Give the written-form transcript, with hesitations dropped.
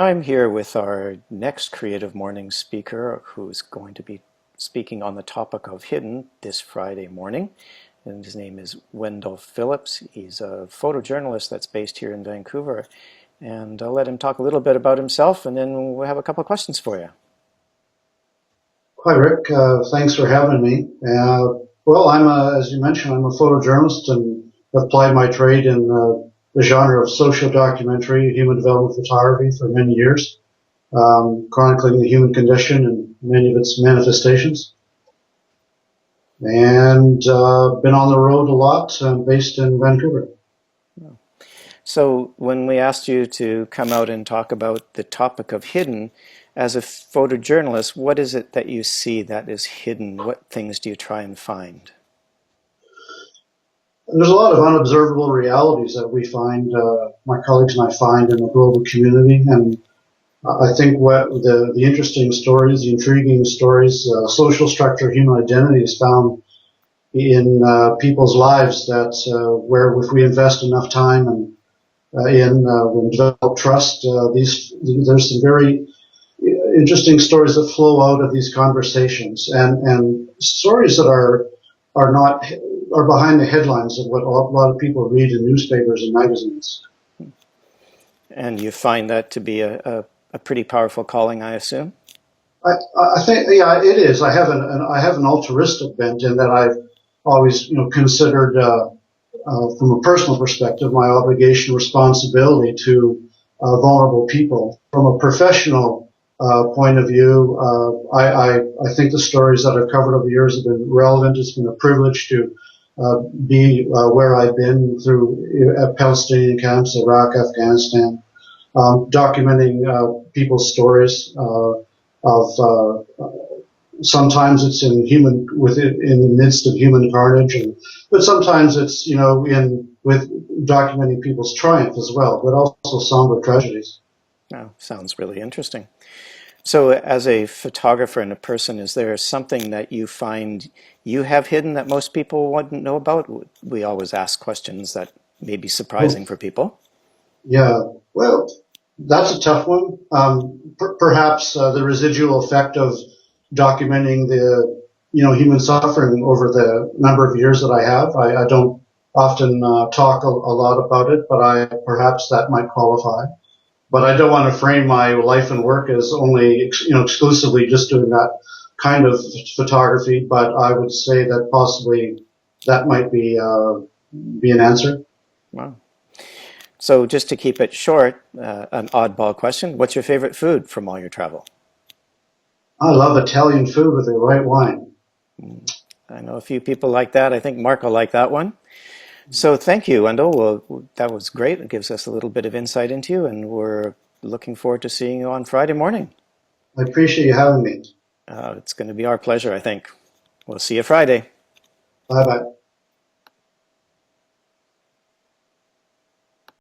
I'm here with our next Creative Mornings speaker who's going to be speaking on the topic of hidden this Friday morning. And his name is Wendell Phillips. He's a photojournalist that's based here in Vancouver. And I'll let him talk a little bit about himself, and then we'll have a couple of questions for you. Hi, Rick. Thanks for having me. As you mentioned, I'm a photojournalist and have applied my trade in the genre of social documentary, human development photography for many years, chronicling the human condition and many of its manifestations. And been on the road a lot. I'm based in Vancouver. So when we asked you to come out and talk about the topic of hidden, as a photojournalist, what is it that you see that is hidden? What things do you try and find? There's a lot of unobservable realities that we find, my colleagues and I find in the global community, and I think what the interesting stories, the intriguing stories, social structure, human identity is found in people's lives that where if we invest enough time and when develop trust, there's some very interesting stories that flow out of these conversations and stories that are not are behind the headlines of what a lot of people read in newspapers and magazines. And you find that to be a pretty powerful calling, I assume? I, I think, yeah, it is. I have an altruistic bent in that I've always, considered, from a personal perspective, my obligation, responsibility to vulnerable people. From a professional point of view, I think the stories that I've covered over the years have been relevant. It's been a privilege to be where I've been through Palestinian camps, Iraq, Afghanistan, documenting people's stories of sometimes it's in the midst of human carnage, but sometimes it's in with documenting people's triumph as well, but also somber tragedies. Oh, sounds really interesting. So, as a photographer and a person, is there something that you find you have hidden that most people wouldn't know about? We always ask questions that may be Well, surprising for people. yeah, well, that's a tough one. Perhaps the residual effect of documenting the human suffering over the number of years that I have. I don't often talk a lot about it, but I perhaps that might qualify. But I don't want to frame my life and work as only exclusively just doing that kind of photography. But I would say that possibly that might be an answer. Wow. So, just to keep it short, an oddball question: what's your favorite food from all your travel? I love Italian food with the right wine. I know a few people like that. I think Mark will like that one. So, thank you, Wendell. Well, that was great. It gives us a little bit of insight into you, and we're looking forward to seeing you on Friday morning. I appreciate you having me. It's going to be our pleasure, I think. We'll see you Friday. Bye bye.